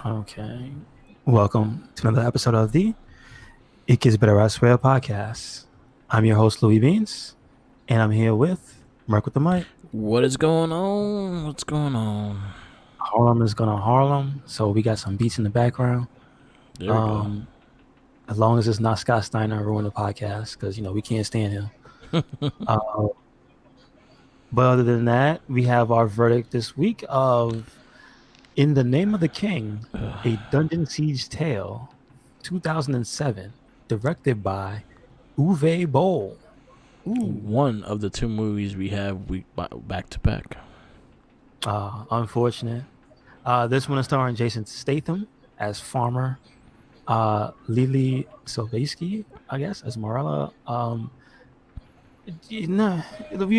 Okay. Welcome to another episode of the It Gets Better I Swear podcast. I'm your host, Louis Beans, and I'm here with Mark with the mic. What is going on? What's going on? Harlem is gonna Harlem, so we got some beats in the background. There we go. Um, as long as it's not Scott Steiner ruin the podcast, because we can't stand him. Uh, but other than that, we have our verdict this week of In the Name of the King, a Dungeon Siege Tale, 2007, directed by Uwe Boll. Ooh. One of the two movies we have back to back. Unfortunate. This one is starring Jason Statham as Farmer, Lily Sobieski, I guess, as Morella. We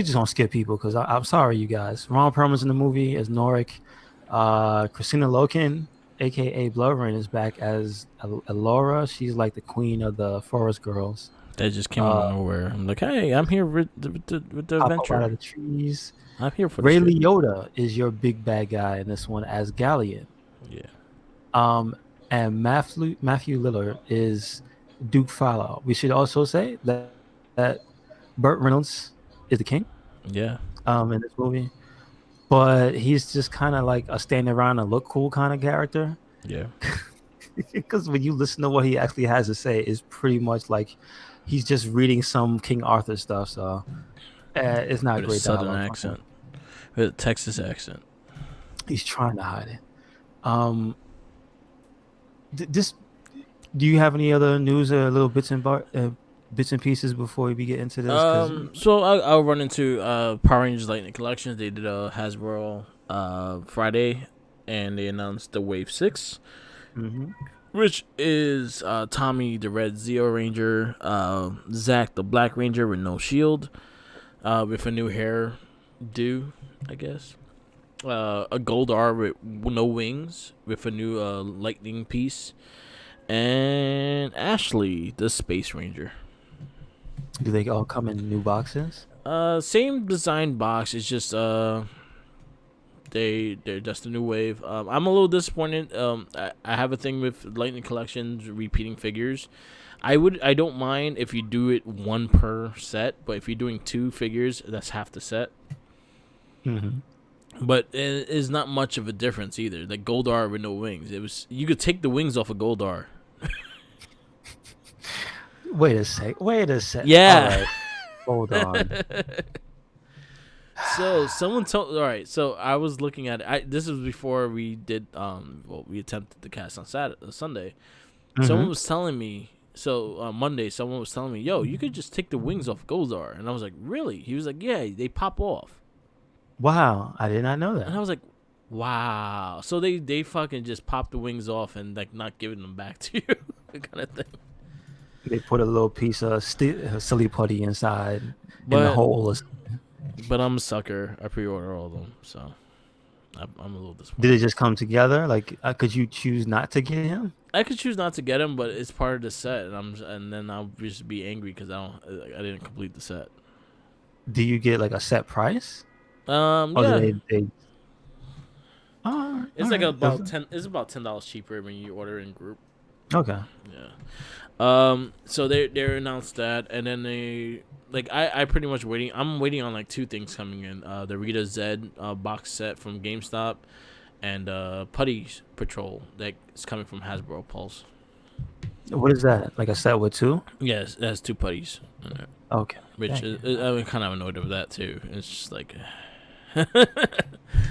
just gonna skip people because I'm sorry, you guys. Ron Perlman's in the movie as Norik. Christina Loken, aka Blurrin, is back as Elora. She's like the queen of the Forest Girls. That just came out of nowhere. I'm like, hey, I'm here with the adventure. Out of the trees. I'm here for Ray the shit. Liotta is your big bad guy in this one as Galleon. Yeah. And Matthew Lillard is Duke Fallow. We should also say that Burt Reynolds is the king. Yeah. In this movie, but he's just kind of like a stand around and look cool kind of character. Yeah. Because when you listen to what he actually has to say, it's pretty much like he's just reading some King Arthur stuff. So it's not With a great a southern dialogue. accent. With a Texas accent. He's trying to hide it. Do you have any other news or little bits and pieces before we get into this? So I'll run into Power Rangers Lightning Collections. They did a Hasbro Friday, and they announced the Wave 6, which is Tommy the Red Zeo Ranger, Zack the Black Ranger with no shield, with a new hair do, I guess. A Goldar with no wings with a new lightning piece, and Ashley the Space Ranger. Do they all come in new boxes? Same design box. It's just they're just a new wave. I'm a little disappointed. I have a thing with Lightning Collections repeating figures. I don't mind if you do it one per set, but if you're doing two figures, that's half the set. Mm-hmm. But it is not much of a difference either. Like Goldar with no wings, you could take the wings off of Goldar. Wait a sec. Yeah. All right. Hold on. So someone told. All right. So I was looking at it. This was before we did. We attempted the cast on Sunday. Mm-hmm. Someone was telling me. So on Monday, someone was telling me, "Yo, you could just take the wings off Goldar," and I was like, "Really?" He was like, "Yeah, they pop off." Wow, I did not know that. And I was like, "Wow!" So they fucking just pop the wings off and like not giving them back to you, kind of thing. They put a little piece of silly putty inside in But the hole. but I'm a sucker. I pre-order all of them, so I'm a little disappointed. Did it just come together? Like, could you choose not to get him? I could choose not to get him, but it's part of the set, and then I'll just be angry because I didn't complete the set. Do you get like a set price? Yeah, it's like right. about $10 cheaper when you order in group. Okay. Yeah. So they announced that, and then I pretty much waiting. I'm waiting on like two things coming in. The Rita Zed box set from GameStop, and Putty Patrol that's coming from Hasbro Pulse. What is that? Like a set with two? Yes, it has two putties in it. Okay. Which I'm kind of annoyed with that too. It's just like.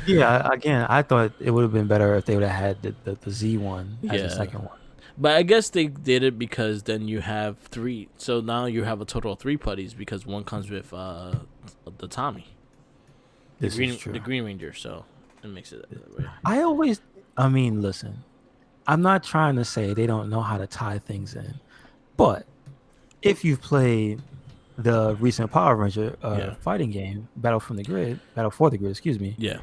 Yeah. Again, I thought it would have been better if they would have had the Z one as the second one. But I guess they did it because then you have three. So now you have a total of three putties because one comes with the Tommy. The Green Ranger. So it makes it that way. I mean, listen, I'm not trying to say they don't know how to tie things in, but if you've played the recent Power Ranger fighting game, Battle for the Grid, excuse me. Yeah.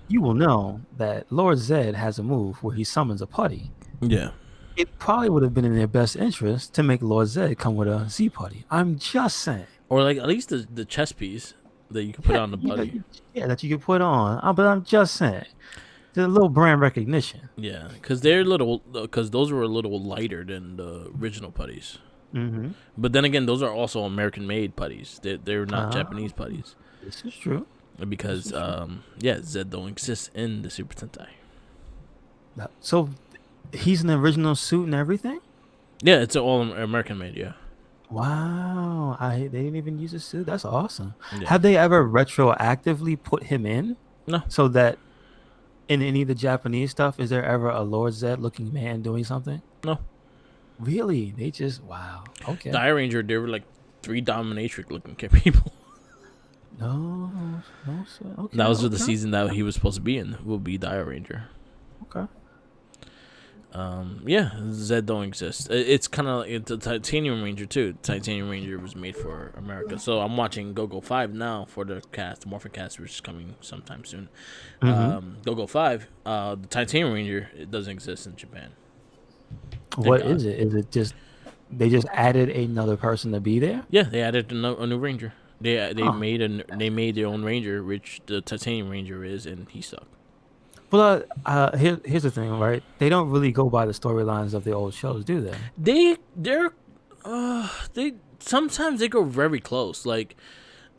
You will know that Lord Zed has a move where he summons a putty. Yeah. It probably would have been in their best interest to make Lord Zed come with a Z putty. I'm just saying. Or like at least the chess piece that you can put on the putty. That you can put on. But I'm just saying. Just a little brand recognition. Yeah, because those were a little lighter than the original putties. Mm-hmm. But then again, those are also American-made putties. They're not Japanese putties. This is true. Because Zed don't exist in the Super Sentai. So he's in the original suit and everything? Yeah, it's all American-made. Yeah. Wow, they didn't even use a suit. That's awesome. Yeah. Have they ever retroactively put him in? No. So that in any of the Japanese stuff, is there ever a Lord Zed looking man doing something? No. Really? They just wow. Okay. Dire Ranger, they were like 3 dominatrix looking people. No. Okay. That was the season that he was supposed to be in. Will be Dire Ranger. Okay. Zed don't exist. It's kind of like the Titanium Ranger too. Titanium Ranger was made for America, so I'm watching Go-Go 5 now for the Morphin cast, which is coming sometime soon. Mm-hmm. Go-Go 5, the Titanium Ranger, it doesn't exist in Japan. What is it? Is it just they just added another person to be there? Yeah, they added a new Ranger. They made their own Ranger, which the Titanium Ranger is, and he sucked. Well, here's the thing, right? They don't really go by the storylines of the old shows, do they? They sometimes they go very close. Like,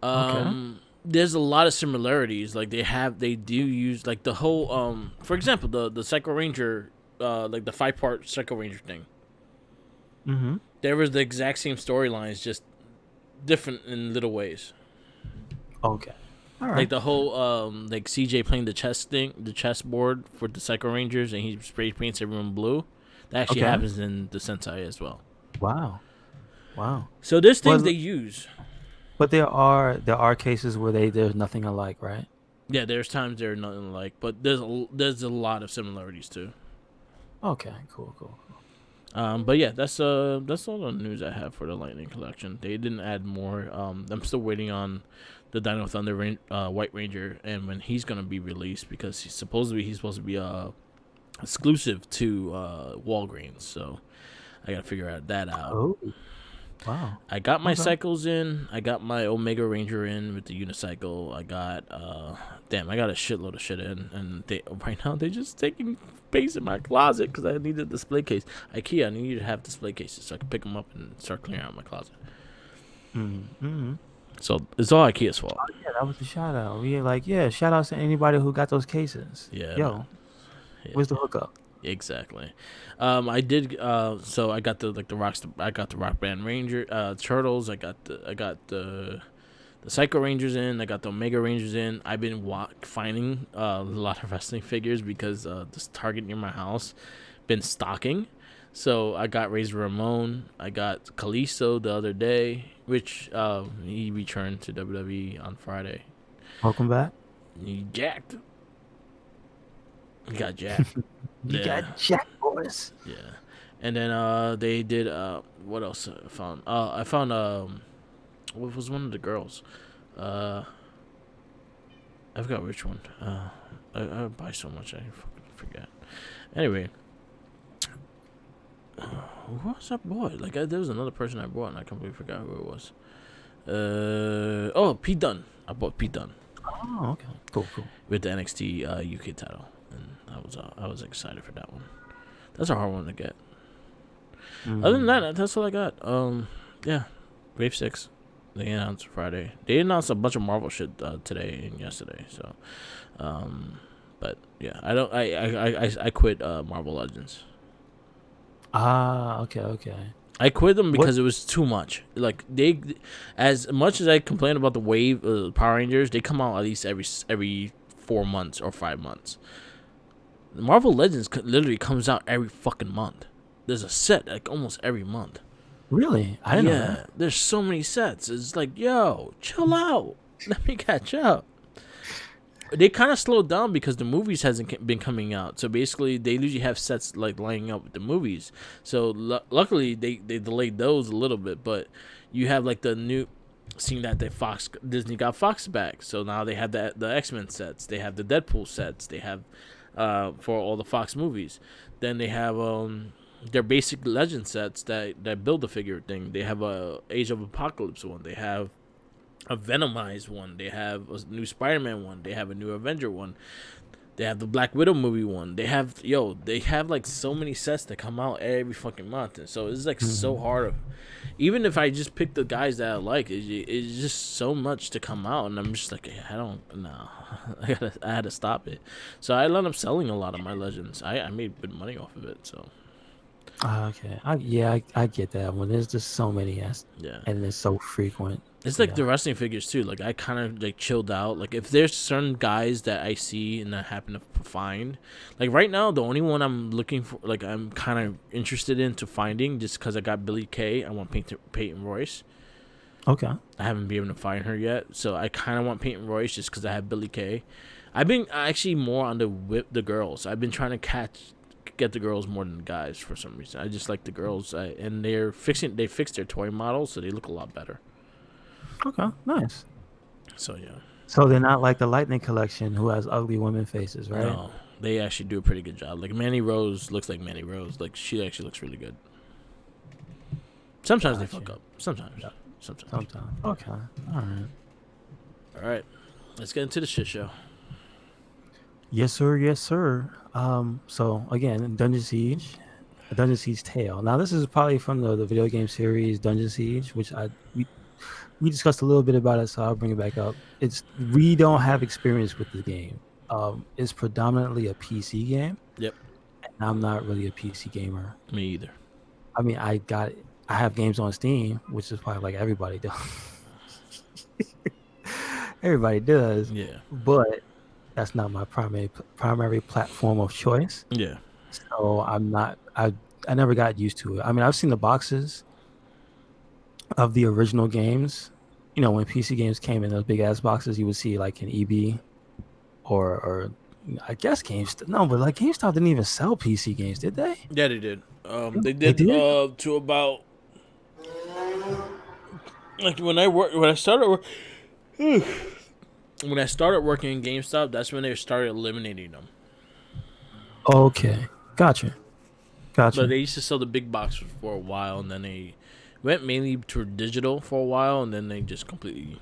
there's a lot of similarities. Like they do use like the whole for example, the Psycho Ranger, like the 5-part Psycho Ranger thing. Mm-hmm. There was the exact same storylines, just different in little ways. Okay. All right. Like the whole like CJ playing the chessboard for the Psycho Rangers, and he spray paints everyone blue. That actually happens in the Sentai as well. Wow. So there's things they use. But there are cases where there's nothing alike, right? Yeah, there's times they're nothing alike, but there's a lot of similarities too. Okay, cool. But yeah, that's all the news I have for the Lightning Collection. They didn't add more. I'm still waiting on the Dino Thunder White Ranger, and when he's gonna be released, because he's supposed to be exclusive to Walgreens. So I gotta figure that out. Oh, wow! I got my cycles in. I got my Omega Ranger in with the unicycle. I got I got a shitload of shit in, and right now they're just taking space in my closet because I need a display case. IKEA, I need to have display cases so I can pick them up and start clearing out my closet. Mm-hmm. So it's all IKEA's fault. Oh, yeah, that was a shout out. We shout outs to anybody who got those cases. Yeah. Where's the hookup? Exactly. I did. So I got the Rock Band Ranger Turtles. I got the Psycho Rangers in. I got the Omega Rangers in. I've been finding a lot of wrestling figures because this Target near my house been stocking. So I got Razor Ramon. I got Kalisto the other day, which he returned to WWE on Friday. Welcome back. He jacked. He got jacked. You got jacked, boys. Yeah. And then they did what else I found? I found what was one of the girls? I forgot which one. I buy so much I fucking forget. Anyway, who was that boy? Like there was another person I bought and I completely forgot who it was. Pete Dunne. I bought Pete Dunne. Oh, okay. Cool. With the NXT UK title, and I was excited for that one. That's a hard one to get. Mm-hmm. Other than that, that's all I got. Wave 6. They announced Friday. They announced a bunch of Marvel shit today and yesterday. So, but yeah, I quit Marvel Legends. Okay. I quit them because it was too much. Like as much as I complain about the Wave Power Rangers, they come out at least every 4 months or 5 months. Marvel Legends literally comes out every fucking month. There's a set like almost every month. Really? I didn't know that. There's so many sets. It's like, yo, chill out. Let me catch up. They kind of slowed down because the movies hasn't been coming out. So basically, they usually have sets like lining up with the movies. So luckily, they delayed those a little bit. But you have like the new, seeing that Disney got Fox back. So now they have the X-Men sets. They have the Deadpool sets. They have for all the Fox movies. Then they have their basic legend sets that build the figure thing. They have a Age of Apocalypse one. They have a Venomized one. They have a new Spider-Man one. They have a new Avenger one. They have the Black Widow movie one. They have like so many sets that come out every fucking month, and so it's like so hard. Even if I just pick the guys that I like, it's just so much to come out, and I'm just like, I don't know. I had to stop it, so I ended up selling a lot of my Legends. I made good money off of it, so Okay. I get that one. There's just so many, yes, yeah. and it's so frequent. It's like the wrestling figures too. Like I kind of like chilled out. Like if there's certain guys that I see and I happen to find, like right now the only one I'm looking for, like I'm kind of interested into finding, just because I got Billy Kay. I want Peyton Royce. Okay. I haven't been able to find her yet, so I kind of want Peyton Royce just because I have Billy Kay. I've been actually more on the girls. I've been trying to get the girls more than the guys for some reason. I just like the girls, and they fixed their toy models, so they look a lot better. Okay, nice. So yeah. So they're not like the Lightning Collection, who has ugly women faces, right? No, they actually do a pretty good job. Like Manny Rose looks like Manny Rose. Like she actually looks really good. Sometimes they fuck up. Sometimes. Sometimes. Okay. All right. Let's get into the shit show. Yes, sir. Yes, sir. So again, Dungeon Siege, a Dungeon Siege tale. Now this is probably from the video game series Dungeon Siege, which we discussed a little bit about it, so I'll bring it back up. We don't have experience with the game. It's predominantly a PC game. Yep. And I'm not really a PC gamer. Me either. I mean, I have games on Steam, which is probably like everybody does. Everybody does. Yeah. But that's not my primary platform of choice. Yeah. So I never got used to it. I mean, I've seen the boxes of the original games. You know, when PC games came in those big ass boxes, you would see like an EB or I guess GameStop. No, but like GameStop didn't even sell PC games, did they? Yeah, they did. They did to about like when I started working in GameStop, that's when they started eliminating them. Okay, gotcha. But they used to sell the big box for a while, and then they went mainly to digital for a while, and then they just completely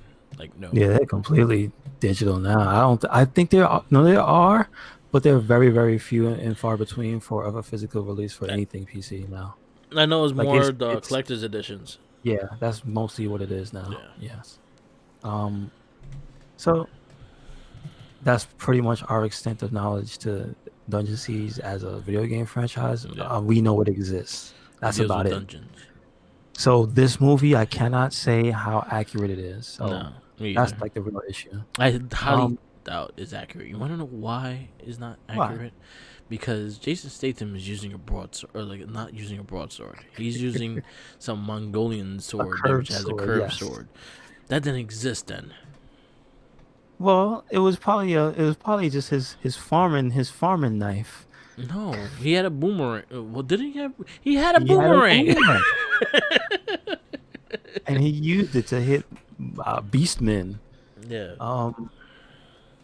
no. Yeah, they're completely digital now. I think there are, but they're very, very few and far between for a physical release for anything PC now. I know it's like more the collector's editions. Yeah, that's mostly what it is now. Yeah. Yes. So that's pretty much our extent of knowledge to Dungeon Siege as a video game franchise. Yeah. We know it exists. That's about it. Dungeons. So this movie, I cannot say how accurate it is. So that's like the real issue. I highly doubt it's accurate. You want to know why it's not accurate? Why? Because Jason Statham is using a broadsword, or like not using a broadsword. He's using some Mongolian sword which has a curved sword. That didn't exist then. Well, it was probably just his farming knife. No, he had a boomerang. Well, didn't he have? He had a boomerang. And he used it to hit beastmen. Yeah.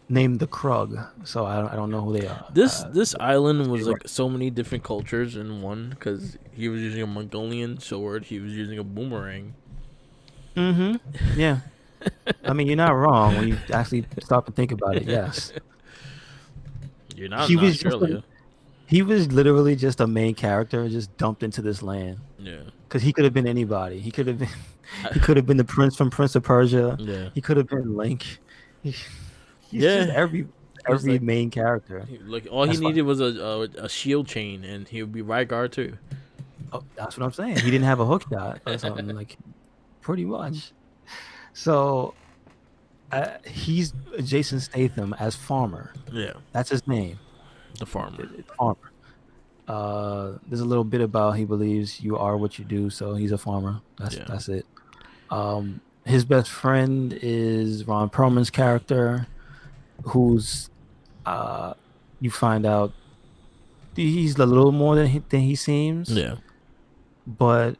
Named the Krug. So I don't know who they are. This island was like so many different cultures in one, because he was using a Mongolian sword. He was using a boomerang. Mm-hmm. Yeah. I mean, you're not wrong when you actually stop and think about it. Yes. You're not in Australia. He was literally just a main character, just dumped into this land. Yeah. Because he could have been anybody. He could have been the prince from Prince of Persia. Yeah. He could have been Link. He's just every like, main character. Like all he needed was a shield chain, and he would be right guard too. Oh, that's what I'm saying. He didn't have a hook shot or something, like pretty much. So he's Jason Statham as Farmer. Yeah, that's his name. The Farmer. Farmer. There's a little bit about he believes you are what you do, so he's a farmer. That's it. His best friend is Ron Perlman's character, who's you find out he's a little more than he seems. Yeah, but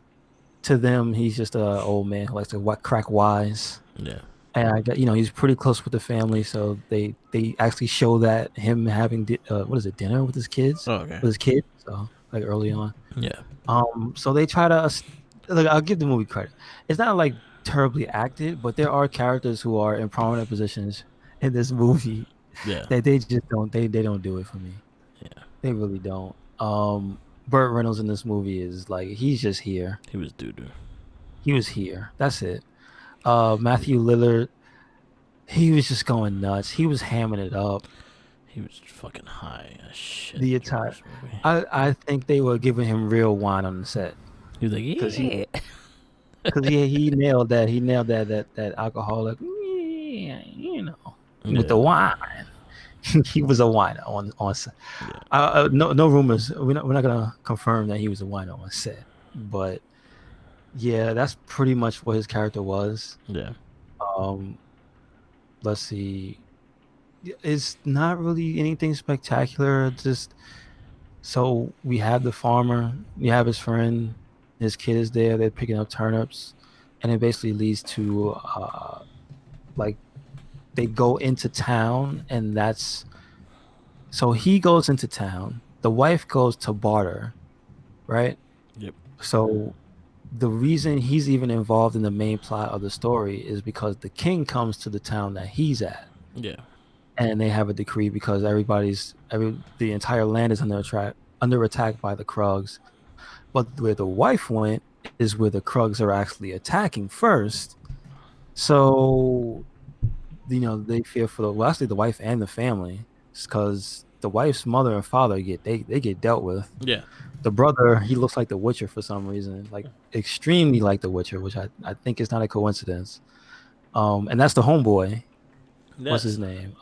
to them, he's just an old man who likes to crack wise. Yeah. And he's pretty close with the family, so they actually show that him having dinner with his kids, with his kid, so like early on. Yeah. So they try to I'll give the movie credit. It's not like terribly acted, but there are characters who are in prominent positions in this movie Yeah. They just don't they don't do it for me. Yeah. They really don't. Burt Reynolds in this movie is like he's just here. He was doo doo. He was here. That's it. Matthew Lillard, he was just going nuts. He was hamming it up He was fucking high as shit the during entire. this movie. I think they were giving him real wine on the set He was like, because yeah. he nailed that. He nailed that alcoholic. Yeah, with the Yeah. wine. He was a wino on set. Yeah. No rumors. We're not gonna confirm that he was a wino on set, but yeah, that's pretty much what his character was. Yeah. Um, let's see. It's not really anything spectacular. Just so we have the farmer, we have his friend, his kid is there. They're picking up turnips, and it basically leads to like they go into town, and that's so he goes into town. The wife goes to barter, right? Yep. So the reason he's even involved in the main plot of the story is because the king comes to the town that he's at, Yeah. and they have a decree because the entire land is under attack by the Krugs. But where the wife went is where the Krugs are actually attacking first. So they fear for actually the wife and the family, because the wife's mother and father get dealt with. Yeah. The brother, he looks like the Witcher for some reason, like extremely like the Witcher, which I think is not a coincidence. And that's the homeboy. What's his name?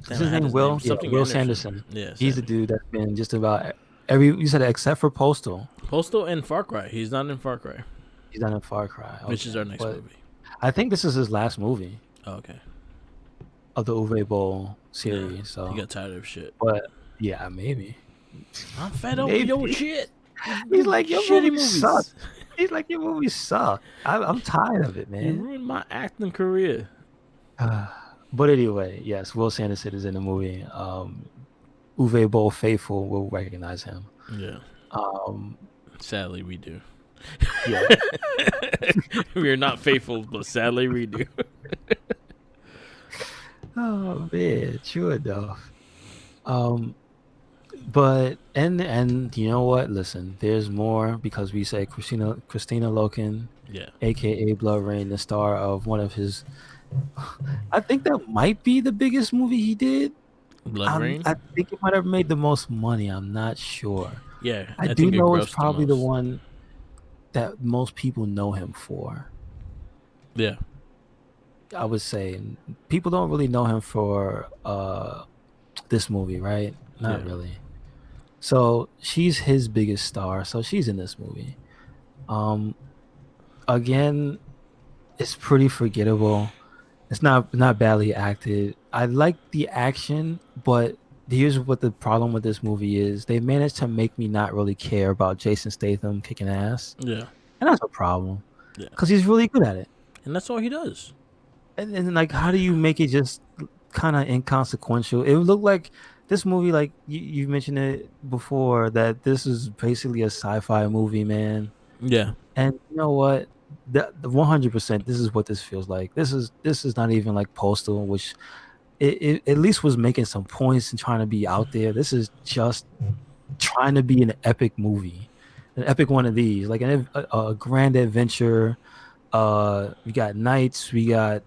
Is his name Will? Yeah, Will Sanderson. Yeah. He's the dude that's been just about you said except for Postal. Postal and Far Cry. He's not in Far Cry. He's not in Far Cry. Okay. Which is our next movie. I think this is his last movie. Oh, okay. Of the Uwe Boll series. Yeah, so he got tired of shit. But yeah, maybe. I'm fed up with your shit. He's like, your shitty movies suck. He's like, your movies suck. I'm tired of it, man. You ruined my acting career. But anyway, yes, Will Sanderson is in the movie. Uwe Boll faithful will recognize him. Yeah. Sadly, we do. Yeah. We are not faithful, but sadly, we do. Oh man, sure enough. But and you know what? Listen, there's more because we say Christina Loken, yeah, aka Blood Rain, the star of one of his. I think that might be the biggest movie he did. Blood Rain. I think it might have made the most money. I'm not sure. Yeah, I do know it's probably the one that most people know him for. Yeah, I would say people don't really know him for this movie, right? Not really. So she's his biggest star. So she's in this movie. Again, it's pretty forgettable. It's not badly acted. I like the action, but here's what the problem with this movie is. They managed to make me not really care about Jason Statham kicking ass. Yeah. And that's a problem. Yeah. Because he's really good at it. And that's all he does. And like, how do you make it just kind of inconsequential? It looked like this movie, like you mentioned it before, that this is basically a sci-fi movie, man. Yeah. And you know what? The 100%, this is what this feels like. This is not even like Postal, which it at least was making some points and trying to be out there. This is just trying to be an epic movie, an epic one of these, like a grand adventure. We got knights, we got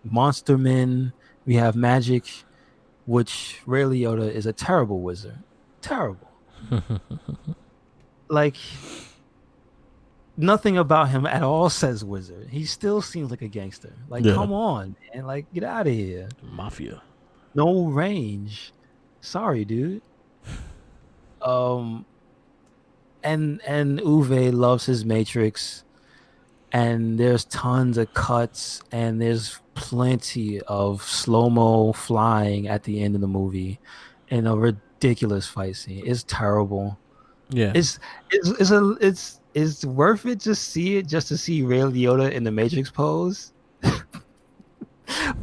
monster men, we have magic, which Ray Liotta is a terrible wizard. Terrible. Like, nothing about him at all says wizard. He still seems like a gangster. Like, come on, man. Like, get out of here. Mafia. No range. Sorry, dude. And Uwe loves his Matrix. And there's tons of cuts, and there's plenty of slow-mo flying at the end of the movie in a ridiculous fight scene. It's terrible. Yeah. It's worth it to see it just to see Ray Liotta in the Matrix pose.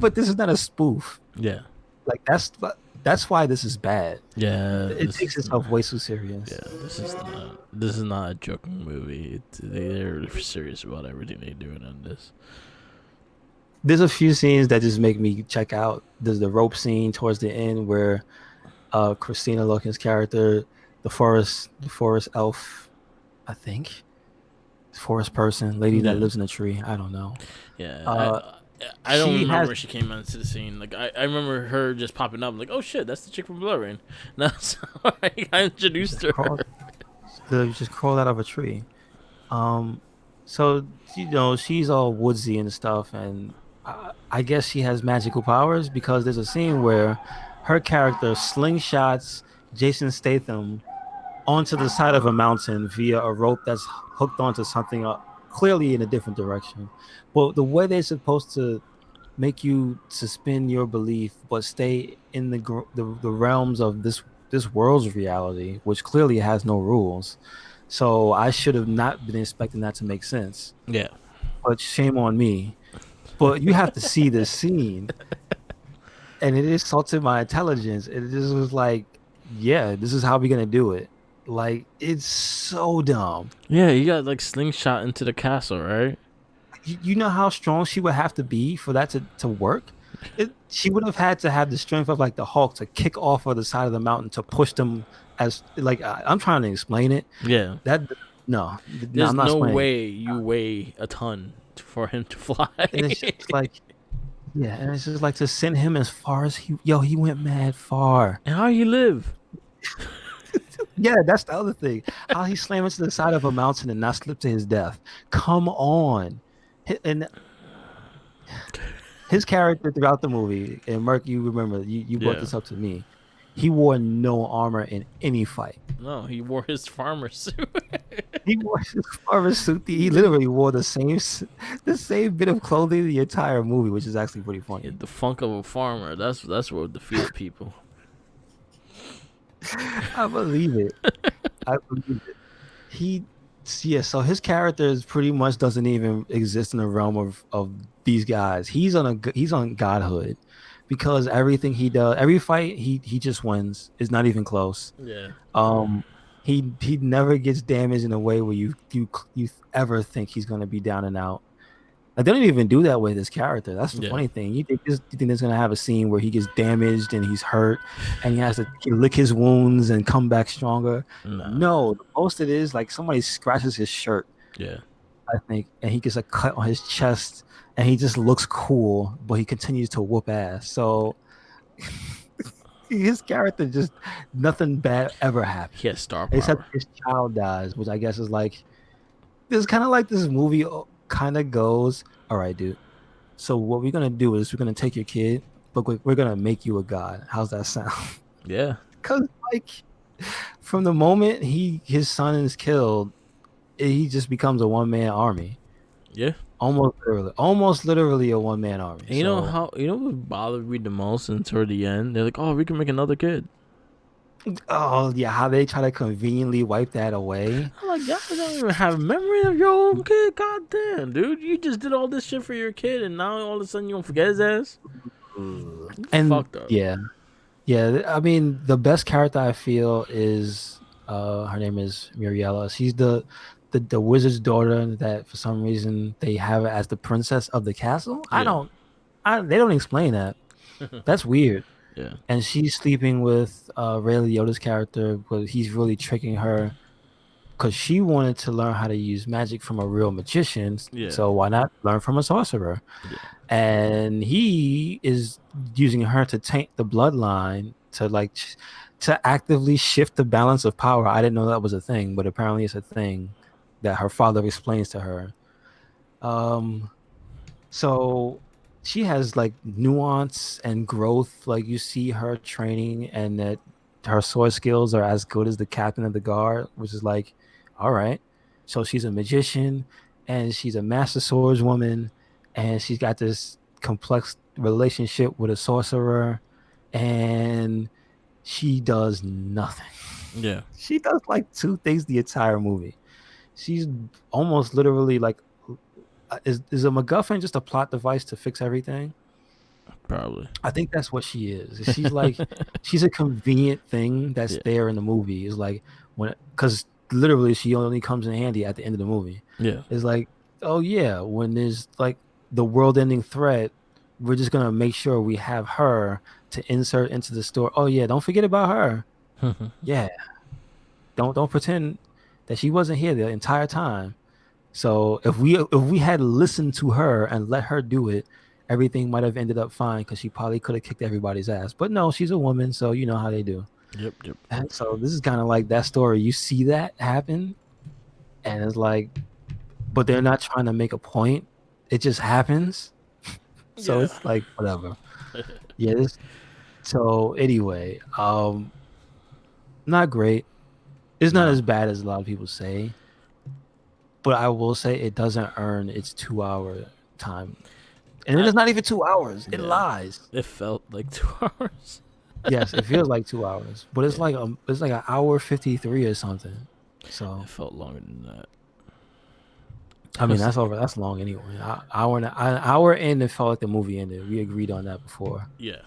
But this is not a spoof. Yeah. Like that's why this is bad. Yeah. It takes itself way too serious. Yeah, this is not a joking movie. They're serious about everything they're doing on this. there's a few scenes that just make me check out. There's the rope scene towards the end where Christina Loken's character, the forest elf, I think, forest person, lady that Yeah, lives in a tree. I don't know. yeah. Uh, I don't she has remember she came onto the scene. Like I remember her just popping up. Like, oh shit, that's the chick from Blood Rain. That's how I introduced her. crawled, just crawled out of a tree. Um, so she's all woodsy and stuff, and I guess she has magical powers because there's a scene where her character slingshots Jason Statham onto the side of a mountain via a rope that's hooked onto something clearly in a different direction. But the way they're supposed to make you suspend your belief, but stay in the realms of this world's reality, which clearly has no rules. So I should have not been expecting that to make sense. Yeah, But shame on me. But you have to see this scene, and it insulted my intelligence. It just was like, yeah, this is how we're gonna do it. Like it's so dumb. yeah. You got like slingshot into the castle, right? You know how strong she would have to be for that to work? She would have had to have the strength of like the Hulk to kick off of the side of the mountain to push them as like I'm trying to explain it. Yeah. That no, no, There's I'm not no explaining. way you weigh a ton for him to fly. And it's just like yeah, and it's just like to send him as far as he went mad far. And how you live? Yeah, that's the other thing. How he slammed into the side of a mountain and not slip to his death. Come on. And his character throughout the movie, and Merc, you remember, you brought Yeah. this up to me. He wore no armor in any fight. No, he wore his farmer suit. He wore his armor suit. He literally wore the same bit of clothing the entire movie, which is actually pretty funny. The funk of a farmer. That's what defeats people. I believe it. I believe it. He, yeah. So his character is pretty much doesn't even exist in the realm of these guys. He's on godhood, because everything he does, every fight he just wins. It's not even close. Yeah. Um, he never gets damaged in a way where you ever think he's gonna be down and out. Like they don't even do that with his character. That's the Yeah. funny thing. You think there's gonna have a scene where he gets damaged and he's hurt and he has to lick his wounds and come back stronger. Nah. No, the most it is like somebody scratches his shirt, Yeah. I think, and he gets a cut on his chest and he just looks cool, but he continues to whoop ass. So his character just nothing bad ever happens. He has star power. Except his child dies, which I guess is like this kind of like this movie kind of goes, all right, dude. So what we're gonna do is we're gonna take your kid, but we're gonna make you a god. How's that sound? Yeah. Because like from the moment his son is killed, he just becomes a one-man army. Yeah. Almost literally a one-man army. And you know what bothered me the most until the end? They're like, oh, we can make another kid. Oh yeah, how they try to conveniently wipe that away. I'm like, y'all don't even have memory of your own kid. God damn, dude. You just did all this shit for your kid, and now all of a sudden you don't forget his ass? And Fucked up. yeah. I mean, the best character I feel is her name is Muriella. She's the wizard's daughter that for some reason they have her as the princess of the castle. Yeah. They don't explain that. That's weird. Yeah. And she's sleeping with Ray Liotta's character, but he's really tricking her because she wanted to learn how to use magic from a real magician. Yeah. So why not learn from a sorcerer? Yeah. And he is using her to taint the bloodline to actively shift the balance of power. I didn't know that was a thing, but apparently it's a thing that her father explains to her. So she has like nuance and growth. Like you see her training and that her sword skills are as good as the captain of the guard, which is like, all right. So she's a magician and she's a master swordswoman and she's got this complex relationship with a sorcerer and she does nothing. Yeah. She does like two things the entire movie. She's almost literally like is a MacGuffin just a plot device to fix everything? Probably. I think that's what she is. She's like she's a convenient thing that's there in the movie. Is like because literally she only comes in handy at the end of the movie. Yeah. It's like, oh yeah, when there's like the world-ending threat, we're just gonna make sure we have her to insert into the story. Oh yeah, don't forget about her. Yeah, don't pretend that she wasn't here the entire time. So if we had listened to her and let her do it, everything might have ended up fine because she probably could have kicked everybody's ass. But no, she's a woman, so you know how they do. Yep. And so this is kind of like that story. You see that happen, and it's like, but they're not trying to make a point. It just happens. So it's like whatever. Yeah. So anyway, not great. It's not as bad as a lot of people say, but I will say it doesn't earn its 2 hour time, and it's not even 2 hours. It lies. It felt like 2 hours. Yes, it feels like 2 hours, but it's like an hour 53 or something. So it felt longer than that. I mean, that's long anyway. An hour in, it felt like the movie ended. We agreed on that before. Yeah.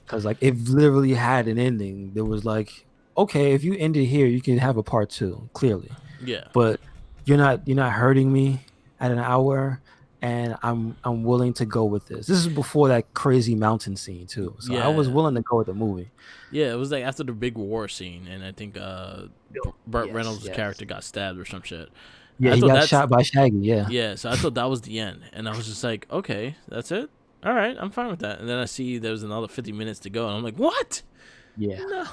Because like it literally had an ending. There was like, okay, if you end it here, you can have a part 2, clearly. Yeah. But you're not hurting me at an hour, and I'm willing to go with this. This is before that crazy mountain scene too. So I was willing to go with the movie. Yeah, it was like after the big war scene, and I think Burt Reynolds' character got stabbed or some shit. Yeah, he got shot by Shaggy. Yeah. Yeah, so I thought that was the end, and I was just like, okay, that's it. All right, I'm fine with that. And then I see there was another 50 minutes to go, and I'm like, what? Yeah. No.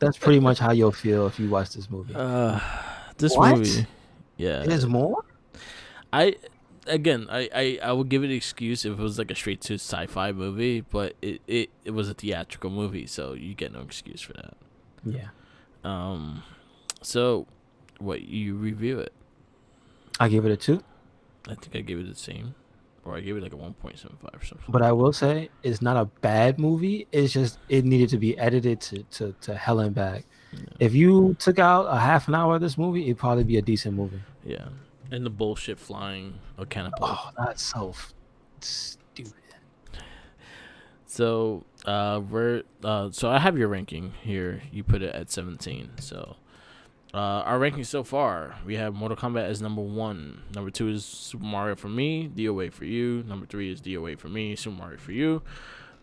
That's pretty much how you'll feel if you watch this movie. This movie. Yeah. There's more? I would give it an excuse if it was like a straight to sci-fi movie, but it was a theatrical movie, so you get no excuse for that. Yeah. So what, you review it? I gave it a 2. I think I gave it the same. Or I gave it like a 1.75 or something. But I will say it's not a bad movie. It's just it needed to be edited to hell and back. Yeah. If you took out a half an hour of this movie, it'd probably be a decent movie. Yeah. And the bullshit flying a canopy. Oh, that's so stupid. So so I have your ranking here. You put it at 17. So our ranking so far, we have Mortal Kombat as number 1. Number 2 is Super Mario for me, DOA for you. Number 3 is DOA for me, Super Mario for you.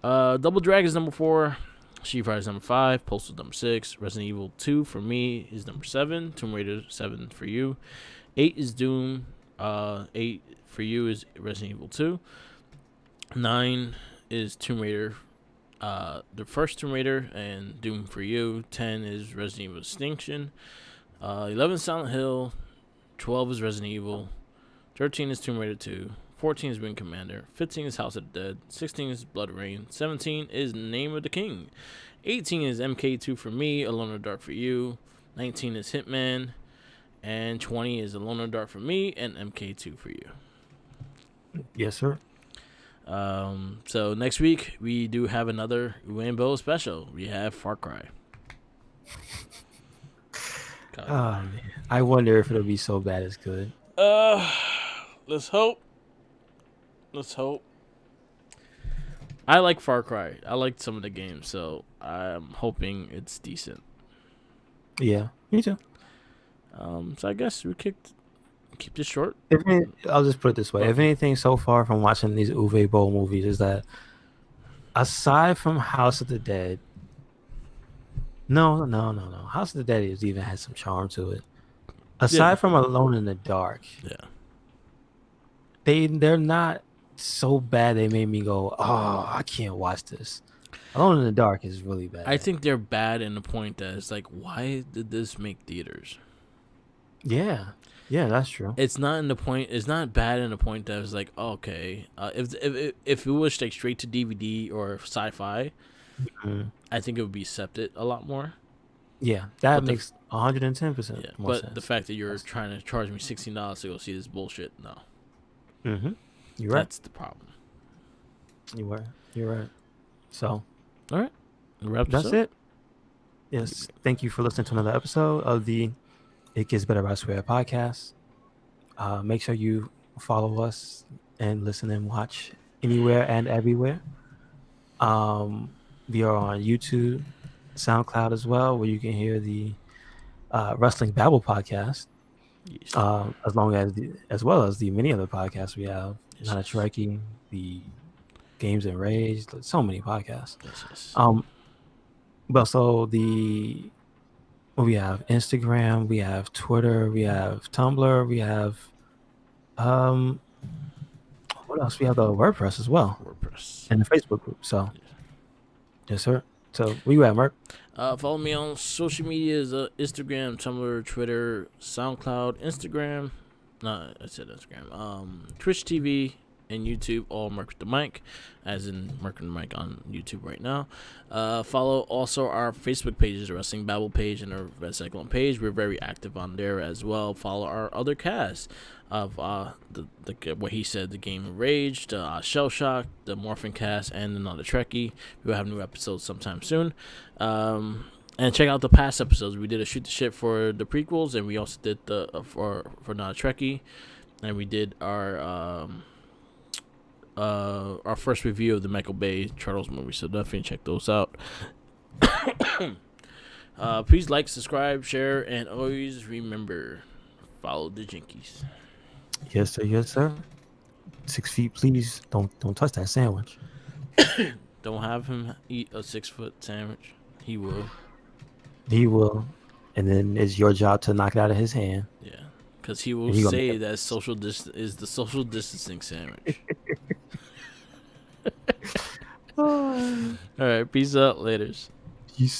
Double Dragon is number 4. Street Fighter is number 5. Postal number 6. Resident Evil 2 for me is number 7. Tomb Raider 7 for you. 8 is Doom. 8 for you is Resident Evil 2. 9 is Tomb Raider. The first Tomb Raider and Doom for you. 10 is Resident Evil Extinction. 11 is Silent Hill. 12 is Resident Evil. 13 is Tomb Raider 2. 14 is Wing Commander. 15 is House of the Dead. 16 is Blood Rain. 17 is Name of the King. 18 is MK2 for me. Alone in the Dark for you. 19 is Hitman. And 20 is Alone in the Dark for me and MK2 for you. Yes, sir. So next week we do have another Rainbow special. We have Far Cry. Man. I wonder if it'll be so bad it's good. Let's hope. I like Far Cry. I liked some of the games, so I'm hoping it's decent. Yeah, me too. So I guess we keep this short. I'll just put it this way. If anything so far from watching these Uwe Boll movies is that aside from House of the Dead, no. House of the Dead even has some charm to it. Aside from Alone in the Dark, they're not so bad they made me go, oh, I can't watch this. Alone in the Dark is really bad. I think they're bad in the point that it's like, why did this make theaters? Yeah, that's true. It's not in the point. It's not bad in the point that it's like, okay, if it was like straight to DVD or sci-fi, I think it would be accepted a lot more. Yeah, that makes 110% more sense. But the fact that you're trying to charge me $16 to go see this bullshit, no. You're right. That's the problem. You're right. So, all right, that's it. Yes, thank you for listening to another episode of the It Gets Better by Swear podcast. Make sure you follow us and listen and watch anywhere and everywhere. We are on YouTube, SoundCloud as well, where you can hear the Wrestling Babble podcast. Yes. As well as the many other podcasts we have. Yes, Not a yes. Trekkie, the Games and Rage, so many podcasts. Yes, yes. But so we have Instagram, we have Twitter, we have Tumblr, we have what else? We have the WordPress as well, WordPress. and the Facebook group. So yes, sir. So where you at, Mark? Follow me on social media: Instagram, Tumblr, Twitter, SoundCloud, Instagram. No, I said Instagram. Twitch TV and YouTube, all Merc with the Mic, as in Merc with the Mic on YouTube right now. Follow also our Facebook pages, the Wrestling Babble page and our Red Cyclone page. We're very active on there as well. Follow our other casts of the what he said, the Game of Rage, the Shell Shock, the Morphin Cast, and another Trekkie. We'll have new episodes sometime soon. And check out the past episodes. We did a shoot the shit for the prequels, and we also did the for Not a Trekkie, and we did our first review of the Michael Bay Turtles movie. So definitely check those out. Please like, subscribe, share, and always remember, follow the Jinkies. Yes, sir. Yes, sir. 6 feet, please. Don't touch that sandwich. Don't have him eat a 6-foot sandwich. He will. He will, and then it's your job to knock it out of his hand. Yeah, because he will say that is the social distancing sandwich. All right, peace out, laters.